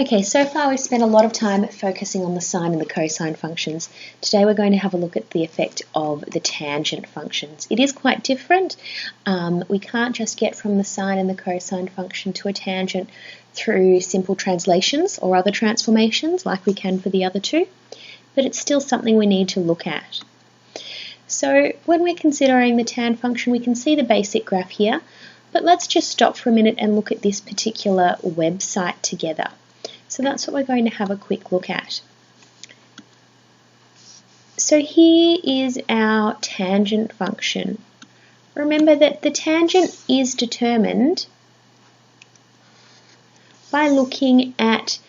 Okay, so far we've spent a lot of time focusing on the sine and the cosine functions. Today we're going to have a look at the effect of the tangent functions. It is quite different. We can't just get from the sine and the cosine function to a tangent through simple translations or other transformations like we can for the other two, but it's still something we need to look at. So when we're considering the tan function, we can see the basic graph here, but let's just stop for a minute and look at this particular website together. So that's what we're going to have a quick look at. So here is our tangent function. Remember that the tangent is determined by looking at,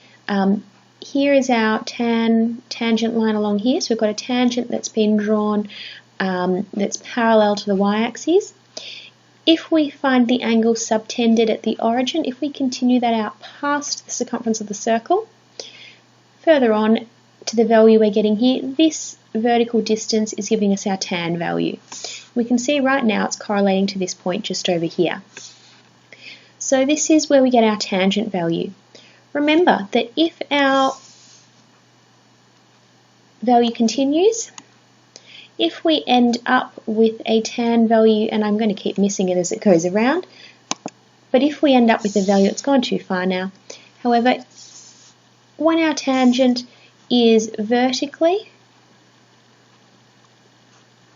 here is our tangent line along here. So we've got a tangent that's been drawn that's parallel to the y-axis. If we find the angle subtended at the origin, if we continue that out past the circumference of the circle, further on to the value we're getting here, this vertical distance is giving us our tan value. We can see right now it's correlating to this point just over here. So this is where we get our tangent value. Remember that if our value continues, if we end up with a tan value, and I'm going to keep missing it as it goes around, but if we end up with a value, it's gone too far now. However, when our tangent is vertically,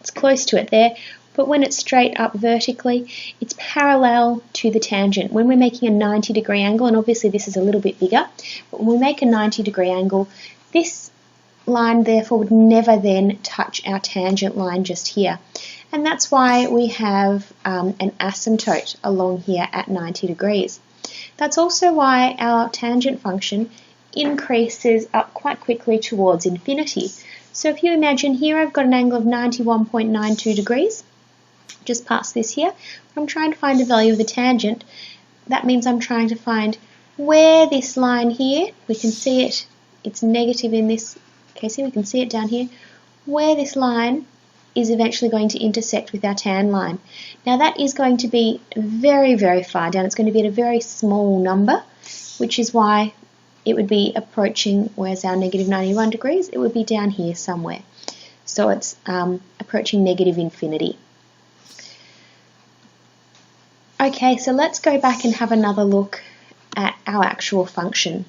it's close to it there, but when it's straight up vertically, it's parallel to the tangent. When we're making a 90-degree angle, and obviously this is a little bit bigger, but when we make a 90-degree angle, this line therefore would never then touch our tangent line just here, and that's why we have an asymptote along here at 90 degrees. That's also why our tangent function increases up quite quickly towards infinity. So if you imagine here I've got an angle of 91.92 degrees just past this here. I'm trying to find the value of the tangent. That means I'm trying to find where this line here, we can see it, it's negative in this. Okay, so we can see it down here, where this line is eventually going to intersect with our tan line. Now that is going to be very, very far down. It's going to be at a very small number, which is why it would be approaching, where's our negative 91 degrees? It would be down here somewhere. So it's approaching negative infinity. Okay, so let's go back and have another look at our actual function.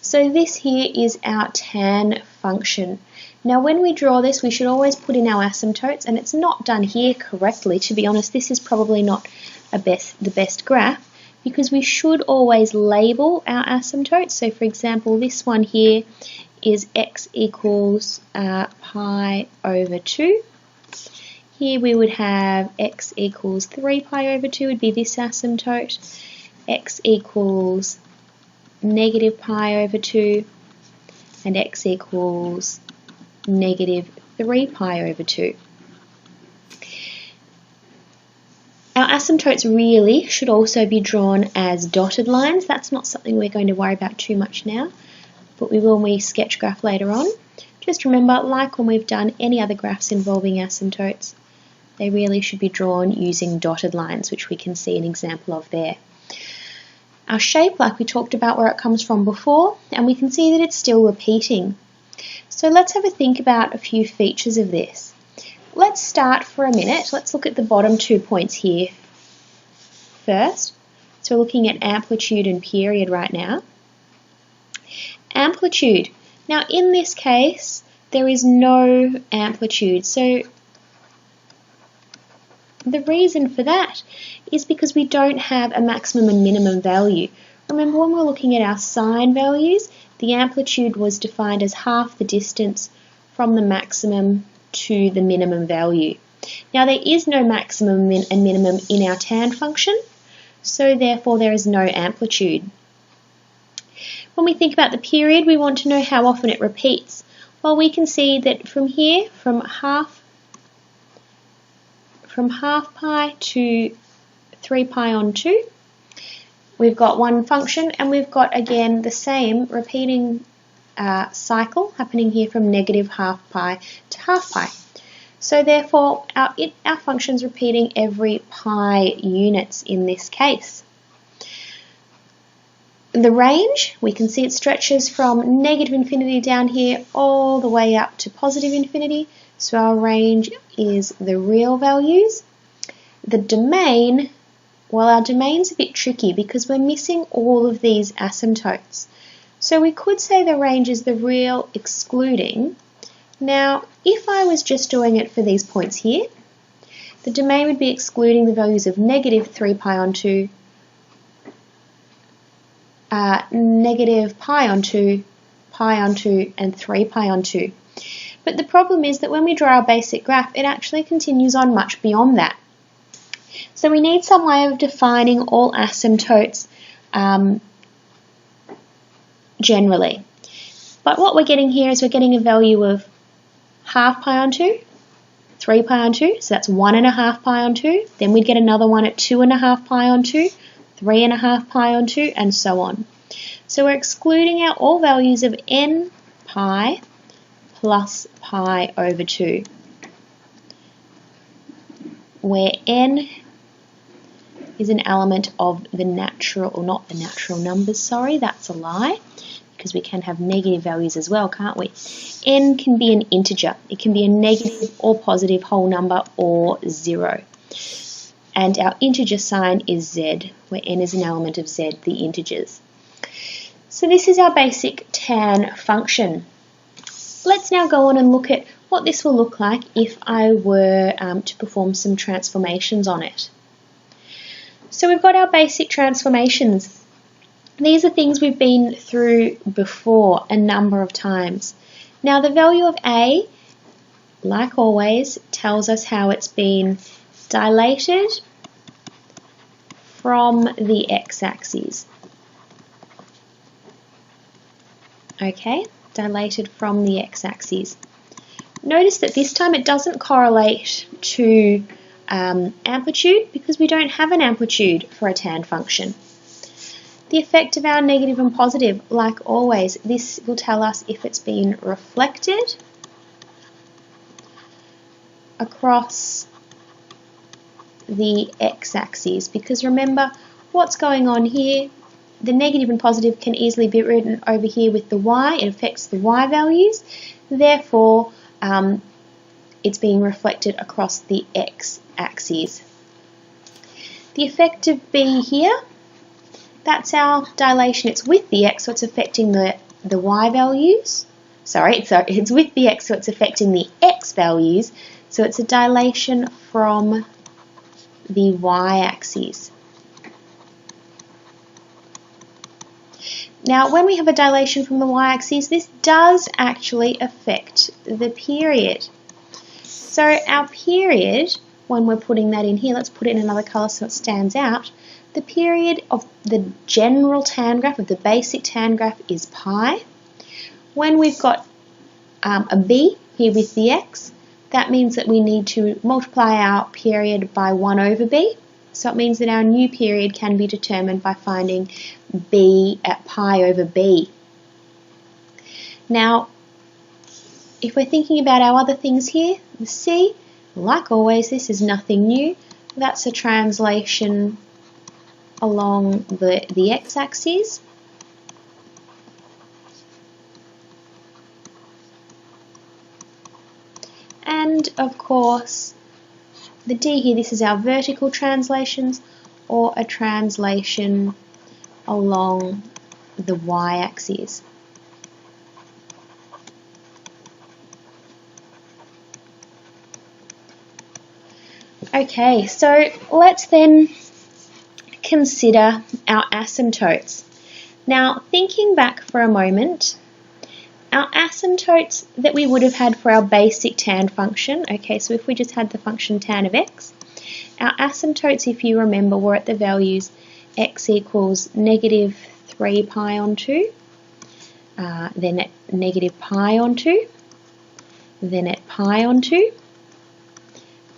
So this here is our tan function. Now when we draw this, we should always put in our asymptotes, and it's not done here correctly. To be honest, this is probably not the best graph, because we should always label our asymptotes. So for example, this one here is x equals pi over 2. Here we would have x equals 3 pi over 2 would be this asymptote. X equals negative pi over 2, and x equals negative 3 pi over 2. Our asymptotes really should also be drawn as dotted lines. That's not something we're going to worry about too much now, but we will when we sketch graph later on. Just remember, like when we've done any other graphs involving asymptotes, they really should be drawn using dotted lines, which we can see an example of there. Our shape, like we talked about where it comes from before, and we can see that it's still repeating. So let's have a think about a few features of this. Let's start for a minute. Let's look at the bottom 2 points here first. So we're looking at amplitude and period right now. Amplitude. Now in this case, there is no amplitude. So the reason for that is because we don't have a maximum and minimum value. Remember when we're looking at our sine values, the amplitude was defined as half the distance from the maximum to the minimum value. Now there is no maximum and minimum in our tan function, so therefore there is no amplitude. When we think about the period, we want to know how often it repeats. Well, we can see that from here, from half pi to 3 pi on 2, we've got one function, and we've got again the same repeating cycle happening here from negative half pi to half pi. So therefore our function's repeating every pi units in this case. the range, we can see it stretches from negative infinity down here all the way up to positive infinity. So our range is the real values. The domain, well, our domain's a bit tricky because we're missing all of these asymptotes. So we could say the range is the real excluding. Now, if I was just doing it for these points here, the domain would be excluding the values of negative 3 pi on 2, negative pi on 2, pi on 2, and 3 pi on 2. But the problem is that when we draw our basic graph, it actually continues on much beyond that. So we need some way of defining all asymptotes generally. But what we're getting here is we're getting a value of half pi on 2, 3 pi on 2, so that's 1.5 pi on 2. Then we'd get another one at 2.5 pi on 2, 3.5 pi on 2, and so on. So we're excluding out all values of n pi plus pi over 2, where n is an element of the natural, or not the natural numbers, sorry, that's a lie, because we can have negative values as well, can't we? N can be an integer. It can be a negative or positive whole number or 0. And our integer sign is z, where n is an element of z, the integers. So this is our basic tan function. Let's now go on and look at what this will look like if I were to perform some transformations on it. So we've got our basic transformations. These are things we've been through before a number of times. Now the value of a, like always, tells us how it's been dilated from the x-axis. Okay, dilated from the x-axis. Notice that this time it doesn't correlate to amplitude because we don't have an amplitude for a tan function. The effect of our negative and positive, like always, this will tell us if it's been reflected across the x-axis, because remember what's going on here, the negative and positive can easily be written over here with the y, it affects the y values, therefore it's being reflected across the x-axis. The effect of b here, that's our dilation, it's with the x, so it's affecting the y values. It's with the x, so it's affecting the x values, so it's a dilation from the y-axis. Now, when we have a dilation from the y-axis, this does actually affect the period. So our period, when we're putting that in here, let's put it in another colour so it stands out. The period of the general tan graph, of the basic tan graph, is pi. When we've got a b here with the x, that means that we need to multiply our period by 1 over b. So it means that our new period can be determined by finding b at pi over b. Now, if we're thinking about our other things here, the c, like always, this is nothing new. That's a translation along the x-axis. And of course, the d here, this is our vertical translations, or a translation along the y-axis. Okay, so let's then consider our asymptotes. Now, thinking back for a moment, our asymptotes that we would have had for our basic tan function, okay, so if we just had the function tan of x, our asymptotes, if you remember, were at the values x equals negative 3 pi on 2, then at negative pi on 2, then at pi on 2,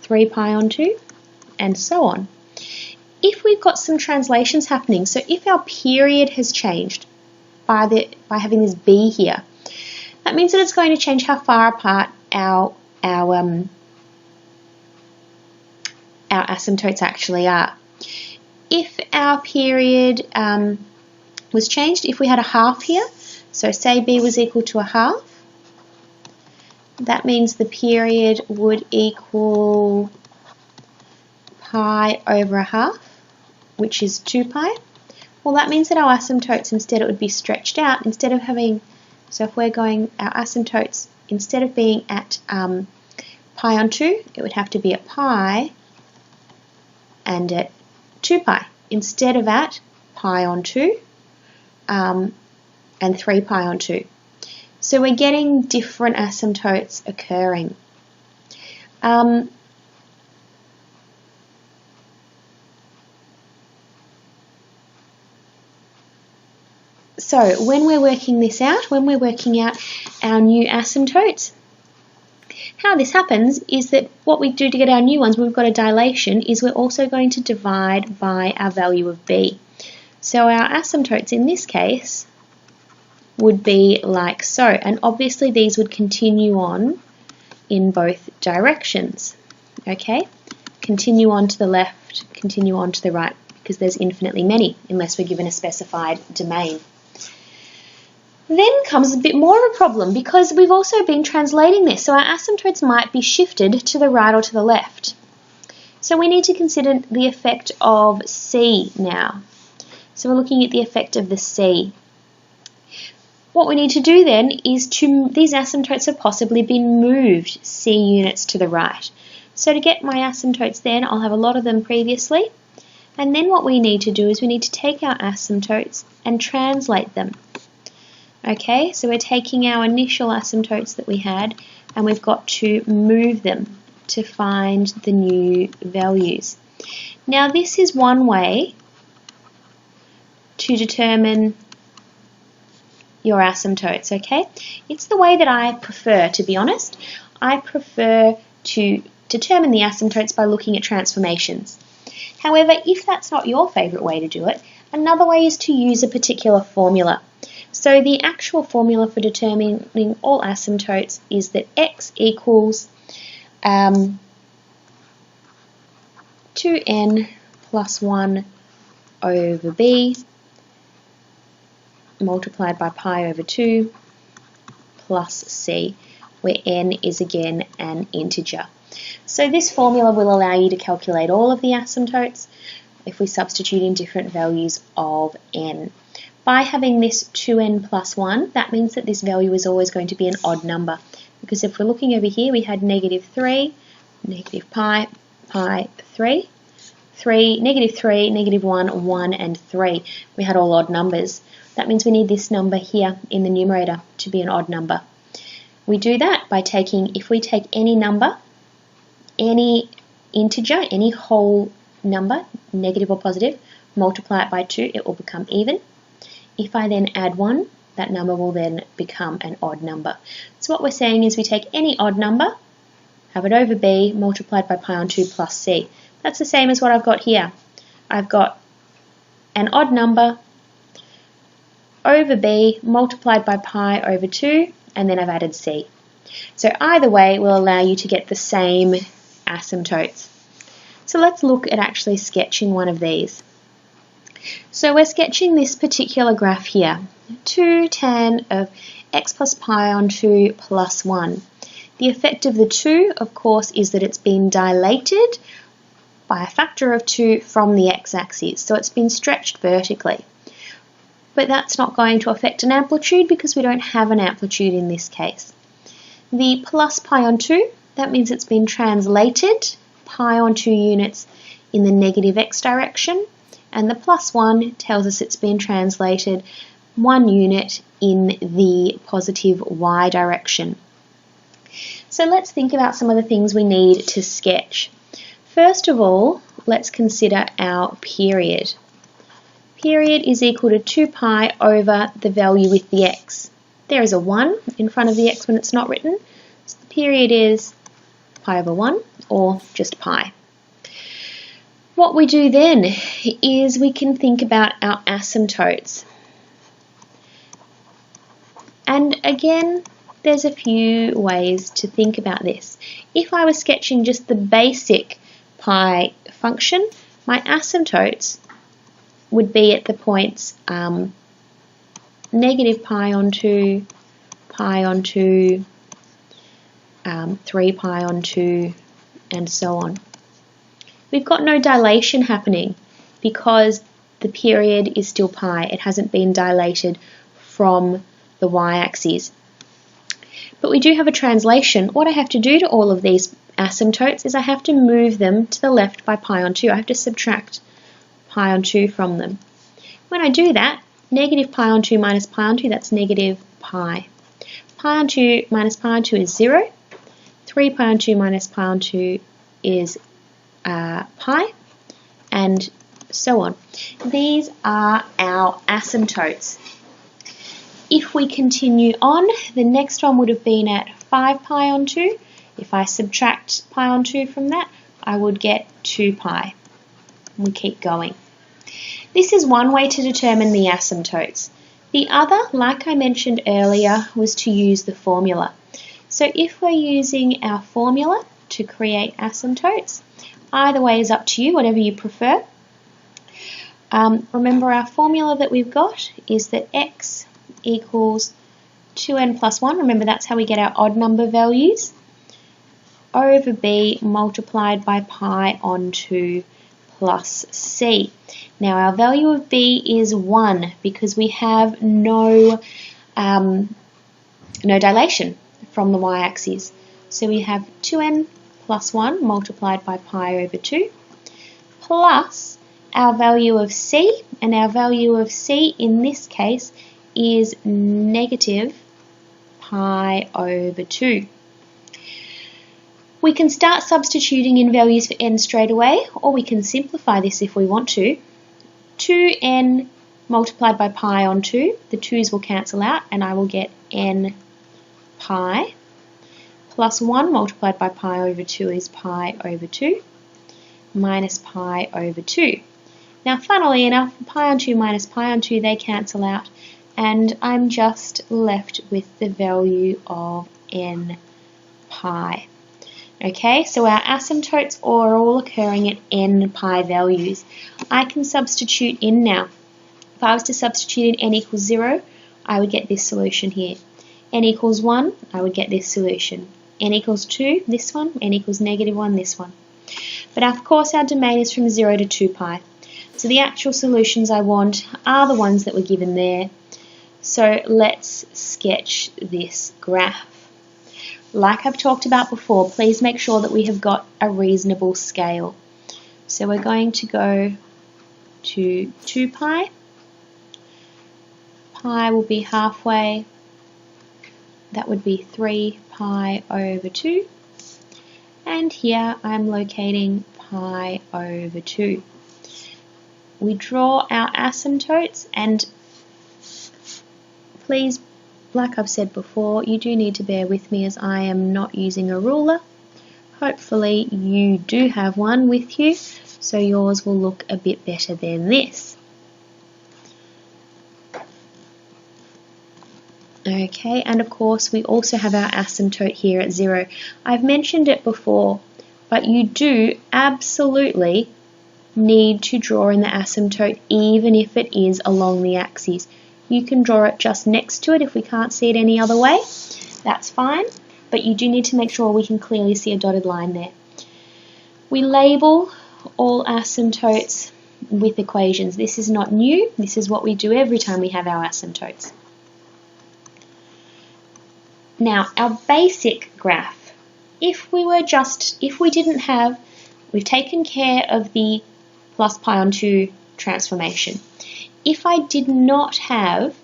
3 pi on 2, and so on. If we've got some translations happening, so if our period has changed by having this b here, that means that it's going to change how far apart our asymptotes actually are. If our period was changed. If we had a half here, so say b was equal to a half, that means the period would equal pi over a half, which is 2 pi. Well, that means that our asymptotes, instead it would be stretched out. Instead of having, so if we're going, our asymptotes, instead of being at pi on 2, it would have to be at pi and at 2 pi, instead of at pi on 2 and 3 pi on 2. So we're getting different asymptotes occurring. So when we're working this out, when we're working out our new asymptotes, how this happens is that what we do to get our new ones when we've got a dilation is we're also going to divide by our value of b. So our asymptotes in this case would be like so, and obviously these would continue on in both directions. Okay, continue on to the left, continue on to the right, because there's infinitely many unless we're given a specified domain. Then comes a bit more of a problem because we've also been translating this, so our asymptotes might be shifted to the right or to the left. So we need to consider the effect of C now. So we're looking at the effect of the C. What we need to do then is these asymptotes have possibly been moved C units to the right. So to get my asymptotes then, I'll have a lot of them previously. And then what we need to do is we need to take our asymptotes and translate them. Okay, so we're taking our initial asymptotes that we had and we've got to move them to find the new values. Now this is one way to determine your asymptotes, okay? It's the way that I prefer, to be honest. I prefer to determine the asymptotes by looking at transformations. However, if that's not your favourite way to do it, another way is to use a particular formula. So the actual formula for determining all asymptotes is that x equals 2n plus 1 over b multiplied by pi over 2 plus c, where n is again an integer. So this formula will allow you to calculate all of the asymptotes if we substitute in different values of n. By having this 2n plus 1, that means that this value is always going to be an odd number. Because if we're looking over here, we had negative 3, negative pi, pi, 3, 3, negative 3, negative 1, 1 and 3. We had all odd numbers. That means we need this number here in the numerator to be an odd number. We do that by taking, if we take any number, any integer, any whole number, negative or positive, multiply it by 2, it will become even. If I then add 1, that number will then become an odd number. So what we're saying is we take any odd number, have it over b, multiplied by pi on 2 plus c. That's the same as what I've got here. I've got an odd number over b multiplied by pi over 2, and then I've added c. So either way will allow you to get the same asymptotes. So let's look at actually sketching one of these. So we're sketching this particular graph here, 2 tan of x plus pi on 2 plus 1. The effect of the 2, of course, is that it's been dilated by a factor of 2 from the x-axis, so it's been stretched vertically. But that's not going to affect an amplitude because we don't have an amplitude in this case. The plus pi on 2, that means it's been translated pi on 2 units in the negative x direction, and the plus 1 tells us it's been translated 1 unit in the positive y direction. So let's think about some of the things we need to sketch. First of all, let's consider our period. Period is equal to 2 pi over the value with the x. There is a 1 in front of the x when it's not written, so the period is pi over 1, or just pi. What we do then is we can think about our asymptotes. And again, there's a few ways to think about this. If I was sketching just the basic pi function, my asymptotes would be at the points negative pi on 2, pi on 2, 3 pi on 2, and so on. We've got no dilation happening because the period is still pi. It hasn't been dilated from the y-axis. But we do have a translation. What I have to do to all of these asymptotes is I have to move them to the left by pi on 2. I have to subtract pi on 2 from them. When I do that, negative pi on 2 minus pi on 2, that's negative pi. Pi on 2 minus pi on 2 is 0. 3 pi on 2 minus pi on 2 is pi, and so on. These are our asymptotes. If we continue on, the next one would have been at 5 pi on 2. If I subtract pi on 2 from that, I would get 2 pi. We keep going. This is one way to determine the asymptotes. The other, like I mentioned earlier, was to use the formula. So if we're using our formula to create asymptotes, either way is up to you, whatever you prefer. Remember our formula that we've got is that x equals 2n plus 1, remember that's how we get our odd number values, over b multiplied by pi on 2 plus c. Now our value of b is 1 because we have no dilation from the y-axis. So we have 2n plus 1 multiplied by pi over 2 plus our value of c, and our value of c in this case is negative pi over 2. We can start substituting in values for n straight away, or we can simplify this if we want to. 2n multiplied by pi on 2, the 2's will cancel out and I will get n pi, plus 1 multiplied by pi over 2 is pi over 2, minus pi over 2. Now funnily enough, pi on 2 minus pi on 2, they cancel out, and I'm just left with the value of n pi. Okay, so our asymptotes are all occurring at n pi values. I can substitute in now. If I was to substitute in n equals 0, I would get this solution here. N equals 1, I would get this solution. N equals 2, this one. N equals negative 1, this one. But of course our domain is from 0 to 2 pi. So the actual solutions I want are the ones that were given there. So let's sketch this graph. Like I've talked about before, please make sure that we have got a reasonable scale. So we're going to go to 2 pi. Pi will be halfway. That would be 3 pi over 2. And here I'm locating pi over 2. We draw our asymptotes, and please, like I've said before, you do need to bear with me as I am not using a ruler. Hopefully you do have one with you, so yours will look a bit better than this. Okay, and of course we also have our asymptote here at 0. I've mentioned it before, but you do absolutely need to draw in the asymptote even if it is along the axis. You can draw it just next to it if we can't see it any other way. That's fine, but you do need to make sure we can clearly see a dotted line there. We label all asymptotes with equations. This is not new. This is what we do every time we have our asymptotes. Now, our basic graph, we've taken care of the plus pi on 2 transformation. If I did not have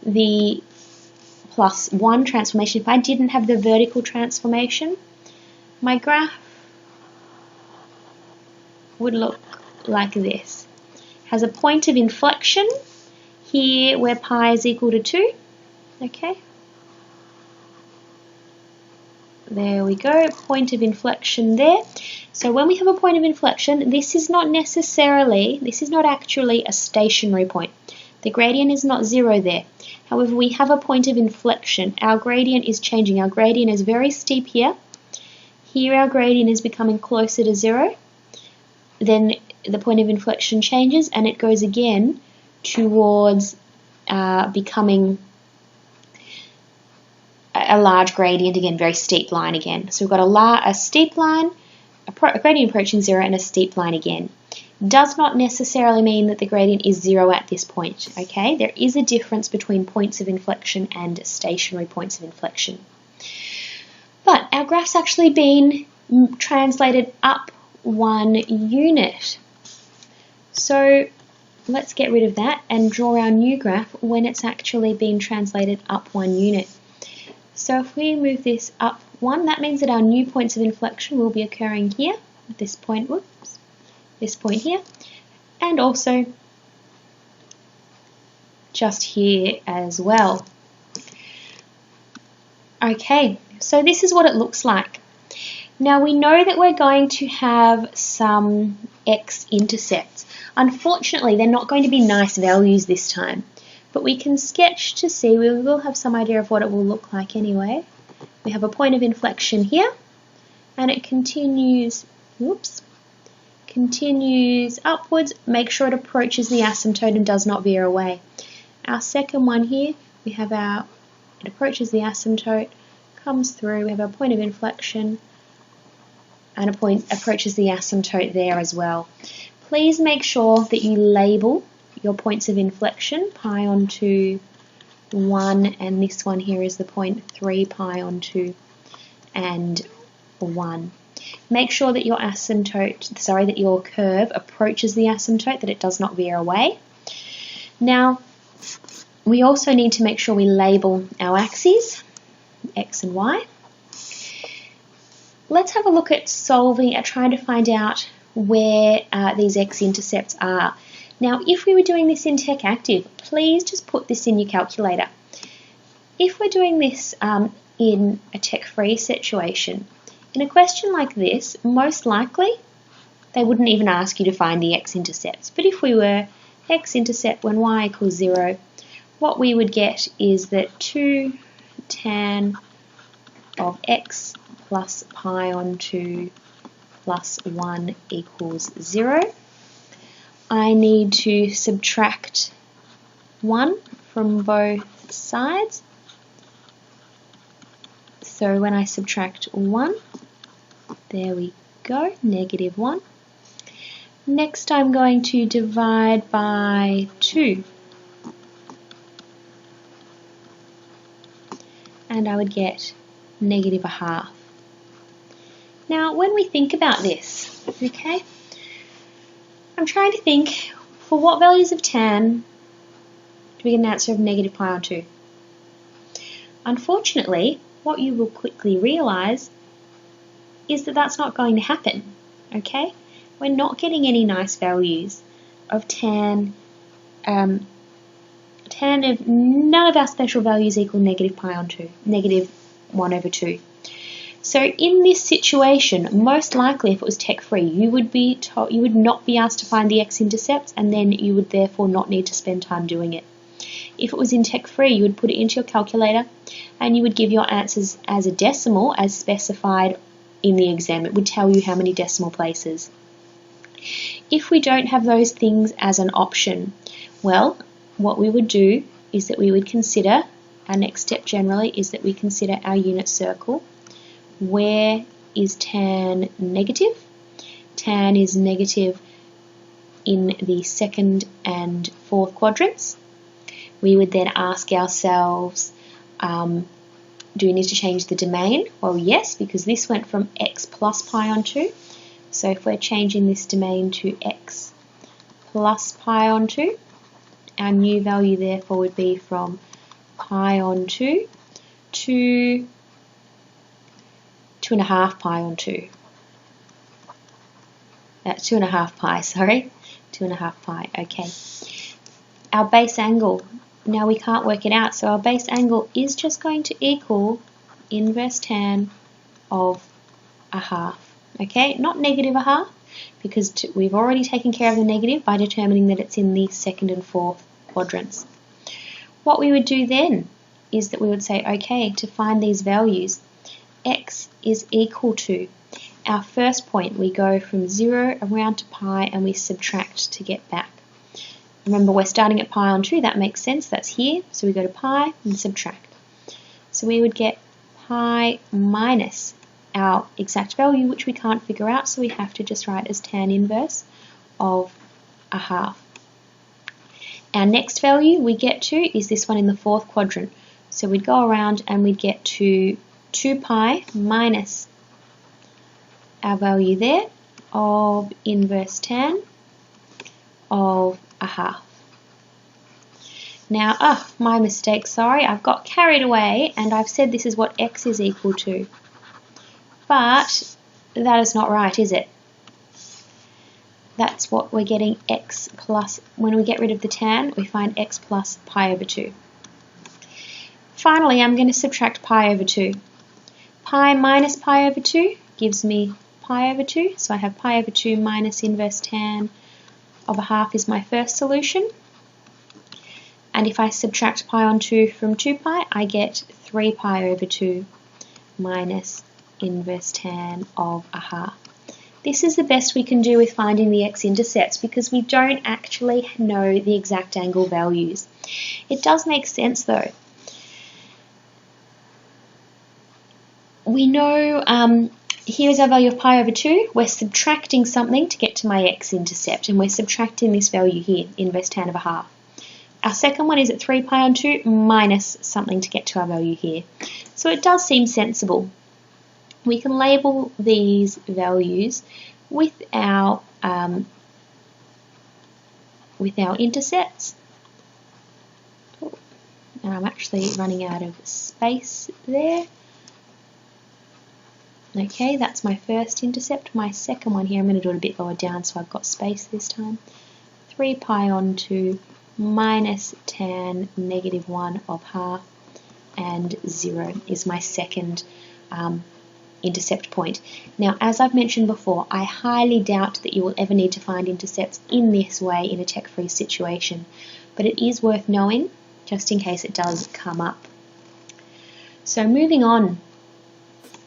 the plus 1 transformation, if I didn't have the vertical transformation, my graph would look like this. It has a point of inflection here where pi is equal to 2. Okay. There we go, point of inflection there. So when we have a point of inflection, this is not actually a stationary point. The gradient is not 0 there. However, we have a point of inflection. Our gradient is changing. Our gradient is very steep here. Here our gradient is becoming closer to 0. Then the point of inflection changes and it goes again towards becoming a large gradient again, very steep line again. So we've got a steep line, a gradient approaching 0, and a steep line again. Does not necessarily mean that the gradient is 0 at this point, okay? There is a difference between points of inflection and stationary points of inflection. But our graph's actually been translated up 1 unit. So let's get rid of that and draw our new graph when it's actually been translated up 1 unit. So if we move this up 1, that means that our new points of inflection will be occurring here, at this point, whoops, this point here, and also just here as well. Okay, so this is what it looks like. Now we know that we're going to have some x-intercepts. Unfortunately, they're not going to be nice values this time, but we can sketch to see, we will have some idea of what it will look like anyway. We have a point of inflection here, and it continues, whoops, continues upwards. Make sure it approaches the asymptote and does not veer away. Our second one here, we have it approaches the asymptote, comes through, we have our point of inflection, and a point approaches the asymptote there as well. Please make sure that you label your points of inflection, pi onto 1, and this one here is the point 3 pi onto and 1. Make sure that your that your curve approaches the asymptote, that it does not veer away. Now, we also need to make sure we label our axes, x and y. Let's have a look at trying to find out where these x-intercepts are. Now, if we were doing this in Tech Active, please just put this in your calculator. If we're doing this in a tech-free situation, in a question like this, most likely they wouldn't even ask you to find the x-intercepts. But if we were x-intercept when y equals 0, what we would get is that 2 tan of x plus pi onto plus 1 equals 0. I need to subtract 1 from both sides. So when I subtract 1, there we go, negative 1. Next I'm going to divide by 2. And I would get negative 1/2. Now when we think about this, okay, I'm trying to think, for what values of tan do we get an answer of negative pi on 2? Unfortunately, what you will quickly realise is that that's not going to happen, okay? We're not getting any nice values of tan. Tan of none of our special values equal negative pi on 2, negative 1 over 2. So in this situation, most likely if it was tech-free, you would not be asked to find the x-intercepts, and then you would therefore not need to spend time doing it. If it was in tech-free, you would put it into your calculator and you would give your answers as a decimal as specified in the exam. It would tell you how many decimal places. If we don't have those things as an option, well, what we would do is that we would consider, our next step generally is that we consider our unit circle. Where is tan negative? Tan is negative in the 2nd and 4th quadrants. We would then ask ourselves, do we need to change the domain? Well, yes, because this went from x plus pi on 2. So if we're changing this domain to x plus pi on 2, our new value therefore would be from pi on 2 to 2.5 pi on 2. 2.5 pi, sorry. 2.5 pi, okay. Our base angle, now we can't work it out, so our base angle is just going to equal inverse tan of 1/2. Okay, not negative 1/2, because we've already taken care of the negative by determining that it's in the 2nd and 4th quadrants. What we would do then is that we would say, okay, to find these values, x is equal to our first point. We go from 0 around to pi and we subtract to get back. Remember, we're starting at pi on 2, that makes sense, that's here. So we go to pi and subtract. So we would get pi minus our exact value, which we can't figure out, so we have to just write as tan inverse of a half. Our next value we get to is this one in the fourth quadrant. So we'd go around and we'd get to 2 pi minus our value there of inverse tan of a half. Now, my mistake, sorry, I've got carried away and I've said this is what x is equal to. But that is not right, is it? That's what we're getting, x plus, when we get rid of the tan, we find x plus pi over 2. Finally, I'm going to subtract pi over 2. Pi minus pi over 2 gives me pi over 2, so I have pi over 2 minus inverse tan of a half is my first solution. And if I subtract pi on 2 from 2 pi, I get 3 pi over 2 minus inverse tan of a half. This is the best we can do with finding the x-intercepts because we don't actually know the exact angle values. It does make sense though. We know here's our value of pi over 2. We're subtracting something to get to my x-intercept, and we're subtracting this value here, inverse tan of a half. Our second one is at 3 pi on 2 minus something to get to our value here. So it does seem sensible. We can label these values with our intercepts. And I'm actually running out of space there. Okay, that's my first intercept. My second one here, I'm going to do it a bit lower down so I've got space this time. 3 pi on 2 minus tan negative 1 of half, and 0 is my second intercept point. Now, as I've mentioned before, I highly doubt that you will ever need to find intercepts in this way in a tech-free situation, but it is worth knowing just in case it does come up. So moving on,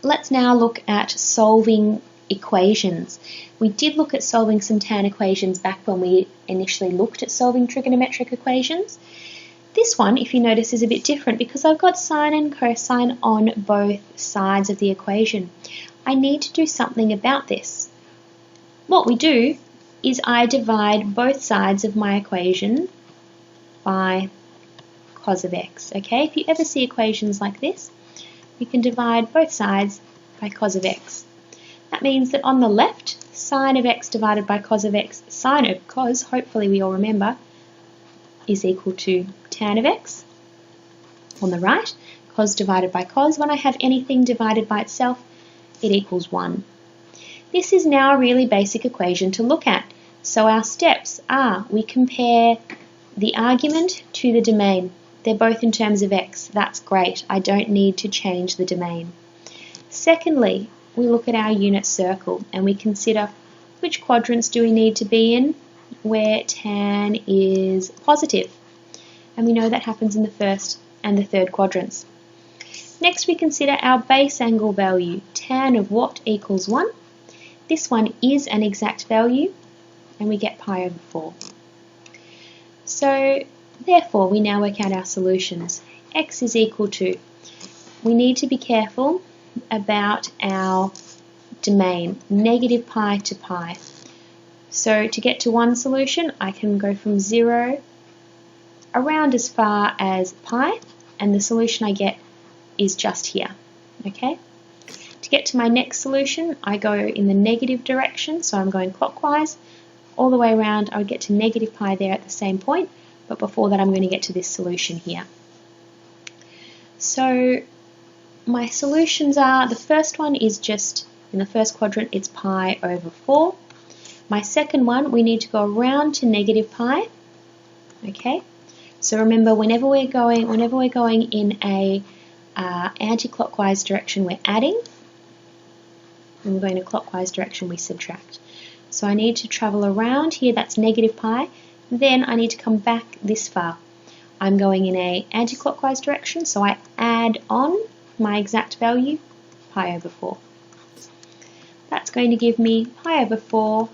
let's now look at solving equations. We did look at solving some tan equations back when we initially looked at solving trigonometric equations. This one, if you notice, is a bit different because I've got sine and cosine on both sides of the equation. I need to do something about this. What we do is I divide both sides of my equation by cos of x. Okay, if you ever see equations like this, you can divide both sides by cos of x. That means that on the left, sine of x divided by cos of x, sine of cos, hopefully we all remember, is equal to tan of x. On the right, cos divided by cos, when I have anything divided by itself, it equals 1. This is now a really basic equation to look at. So our steps are, we compare the argument to the domain. They're both in terms of x. That's great. I don't need to change the domain. Secondly, we look at our unit circle and we consider which quadrants do we need to be in where tan is positive. And we know that happens in the first and the third quadrants. Next, we consider our base angle value. Tan of what equals 1? This one is an exact value, and we get pi over 4. So, therefore, we now work out our solutions. X is equal to, we need to be careful about our domain, negative pi to pi. So to get to one solution, I can go from 0 around as far as pi, and the solution I get is just here. Okay? To get to my next solution, I go in the negative direction, so I'm going clockwise. All the way around, I would get to negative pi there at the same point, but before that I'm going to get to this solution here. So my solutions are, the first one is just, in the first quadrant, it's pi over 4. My second one, we need to go around to negative pi. Okay, so remember, whenever we're going in a anti-clockwise direction, we're adding. When we're going in a clockwise direction, we subtract. So I need to travel around here, that's negative pi. Then I need to come back this far. I'm going in a anti-clockwise direction, so I add on my exact value, pi over 4. That's going to give me pi over 4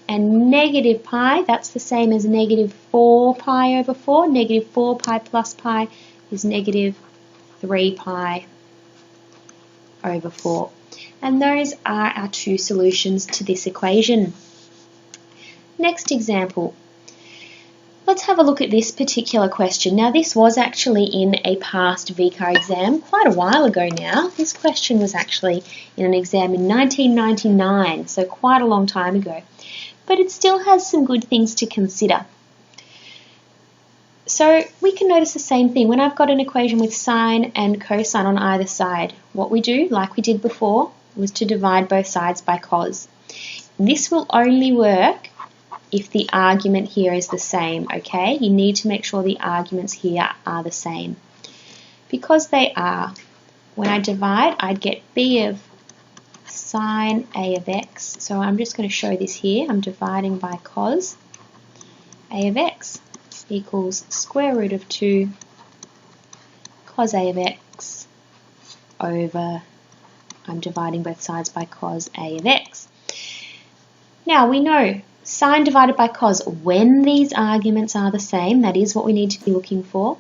And negative pi, that's the same as negative 4 pi over 4. Negative 4 pi plus pi is negative 3 pi over 4. And those are our two solutions to this equation. Next example. Let's have a look at this particular question. Now this was actually in a past VCAA exam quite a while ago now. This question was actually in an exam in 1999, so quite a long time ago. But it still has some good things to consider. So we can notice the same thing. When I've got an equation with sine and cosine on either side, what we do, like we did before, was to divide both sides by cos. This will only work if the argument here is the same, okay? You need to make sure the arguments here are the same. Because they are, when I divide, I'd get b of sine a of x. So I'm just going to show this here. I'm dividing by cos a of x equals square root of 2 cos a of x over, I'm dividing both sides by cos a of x. Now we know sine divided by cos, when these arguments are the same, that is what we need to be looking for,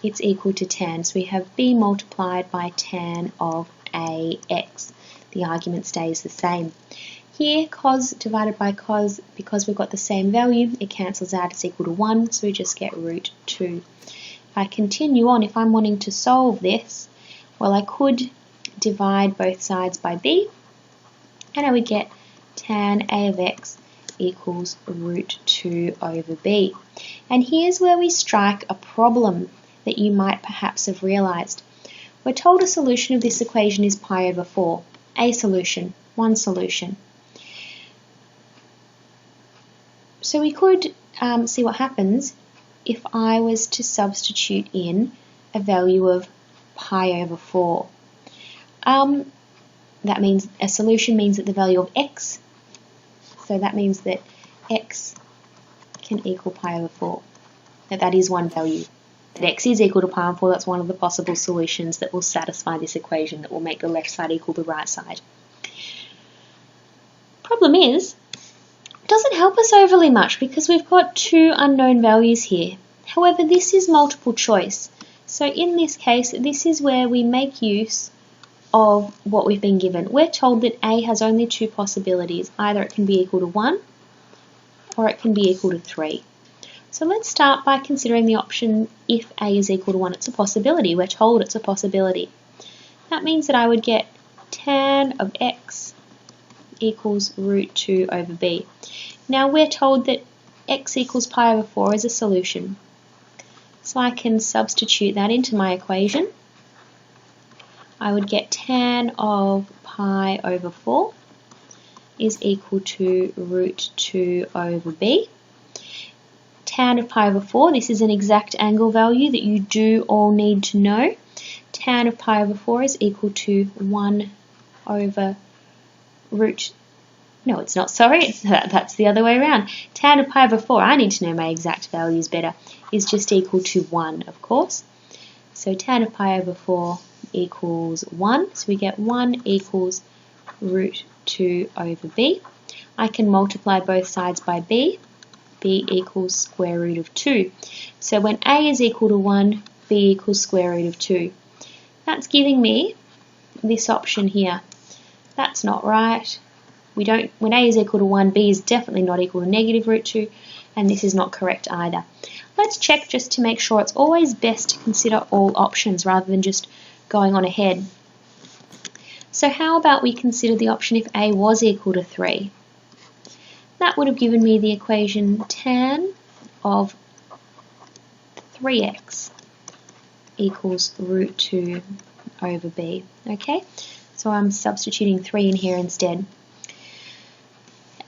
it's equal to tan. So we have b multiplied by tan of ax. The argument stays the same. Here, cos divided by cos, because we've got the same value, it cancels out, it's equal to 1, so we just get root 2. If I continue on, if I'm wanting to solve this, well, I could divide both sides by b, and I would get tan a of x equals root 2 over b. And here's where we strike a problem that you might perhaps have realised. We're told a solution of this equation is pi over 4. A solution, one solution. So we could see what happens if I was to substitute in a value of pi over 4. That means a solution means that the value of x, so that means that x can equal pi over 4. That is one value. That x is equal to pi over 4, that's one of the possible solutions that will satisfy this equation, that will make the left side equal the right side. Problem is, it doesn't help us overly much because we've got two unknown values here. However, this is multiple choice. So in this case, this is where we make use of what we've been given. We're told that a has only two possibilities. Either it can be equal to 1 or it can be equal to 3. So let's start by considering the option if a is equal to 1. It's a possibility. We're told it's a possibility. That means that I would get tan of x equals root 2 over b. Now we're told that x equals pi over 4 is a solution. So I can substitute that into my equation. I would get tan of pi over 4 is equal to root 2 over b. Tan of pi over 4, this is an exact angle value that you do all need to know. Tan of pi over 4 is equal to 1 over root, no it's not, sorry, that's the other way around. Tan of pi over 4, I need to know my exact values better, is just equal to 1, of course. So tan of pi over 4 equals 1, so we get 1 equals root 2 over b. I can multiply both sides by b. b equals square root of 2. So when a is equal to 1, b equals square root of 2. That's giving me this option here. That's not right. When a is equal to 1, b is definitely not equal to negative root 2, and this is not correct either. Let's check just to make sure. It's always best to consider all options rather than just going on ahead. So how about we consider the option if a was equal to 3? That would have given me the equation tan of 3x equals root 2 over b. Okay, so I'm substituting 3 in here instead.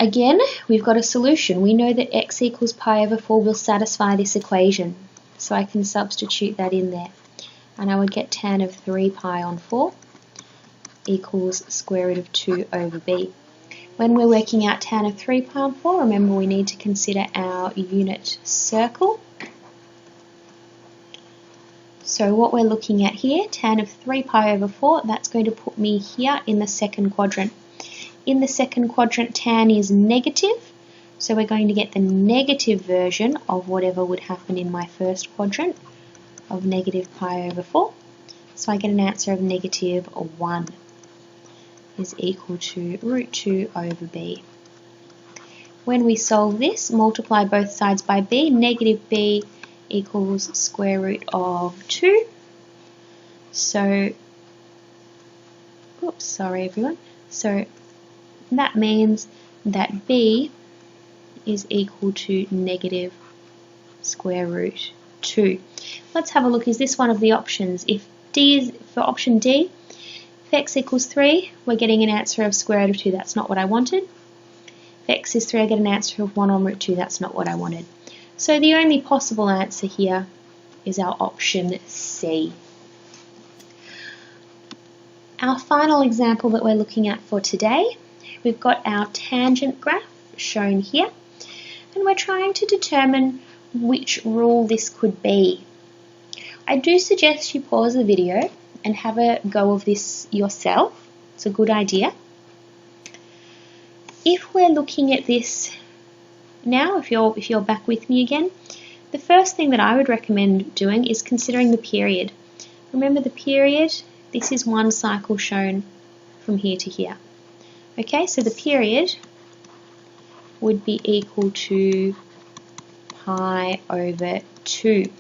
Again, we've got a solution. We know that x equals pi over 4 will satisfy this equation. So I can substitute that in there. And I would get tan of 3 pi on 4 equals square root of 2 over b. When we're working out tan of 3 pi on 4, remember we need to consider our unit circle. So what we're looking at here, tan of 3 pi over 4, that's going to put me here in the second quadrant. In the second quadrant, tan is negative, So we're going to get the negative version of whatever would happen in my first quadrant of negative pi over 4. So I get an answer of negative 1 is equal to root 2 over b. When we solve this, multiply both sides by b. Negative b equals square root of 2. So, oops, sorry everyone. So that means that b is equal to negative square root 2. Let's have a look. Is this one of the options? If D is for option D, if x equals 3, we're getting an answer of square root of 2. That's not what I wanted. If x is 3, I get an answer of 1 on root 2. That's not what I wanted. So the only possible answer here is our option C. Our final example that we're looking at for today, we've got our tangent graph shown here, and we're trying to determine which rule this could be. I do suggest you pause the video and have a go of this yourself. It's a good idea. If we're looking at this now, if you're back with me again, the first thing that I would recommend doing is considering the period. Remember the period, this is one cycle shown from here to here. Okay, so the period would be equal to pi over 2.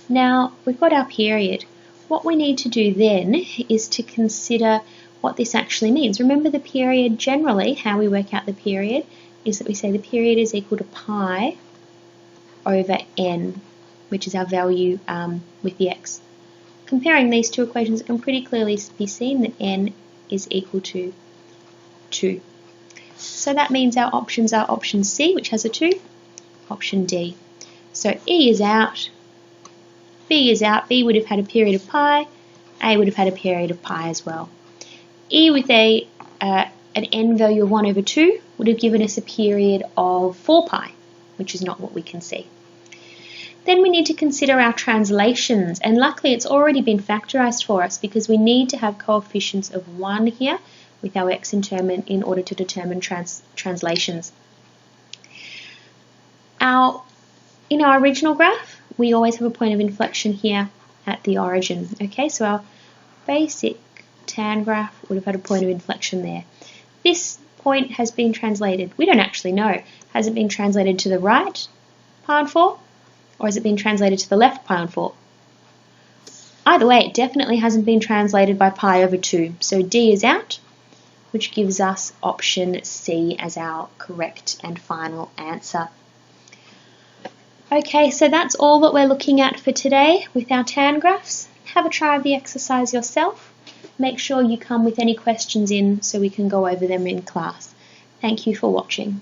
Now, we've got our period. What we need to do then is to consider what this actually means. Remember the period generally, how we work out the period, is that we say the period is equal to pi over n, which is our value with the x. Comparing these two equations, it can pretty clearly be seen that n is equal to 2. So that means our options are option C, which has a 2, option D. So E is out, B is out. B would have had a period of pi, A would have had a period of pi as well. E with an n value of 1 over 2 would have given us a period of 4 pi, which is not what we can see. Then we need to consider our translations, and luckily it's already been factorized for us because we need to have coefficients of 1 here with our x in order to determine translations. In our original graph, we always have a point of inflection here at the origin. Okay, so our basic tan graph would have had a point of inflection there. This point has been translated. We don't actually know. Has it been translated to the right pi on 4? Or has it been translated to the left pi on 4? Either way, it definitely hasn't been translated by pi over 2. So D is out, which gives us option C as our correct and final answer. Okay, so that's all that we're looking at for today with our tan graphs. Have a try of the exercise yourself. Make sure you come with any questions in so we can go over them in class. Thank you for watching.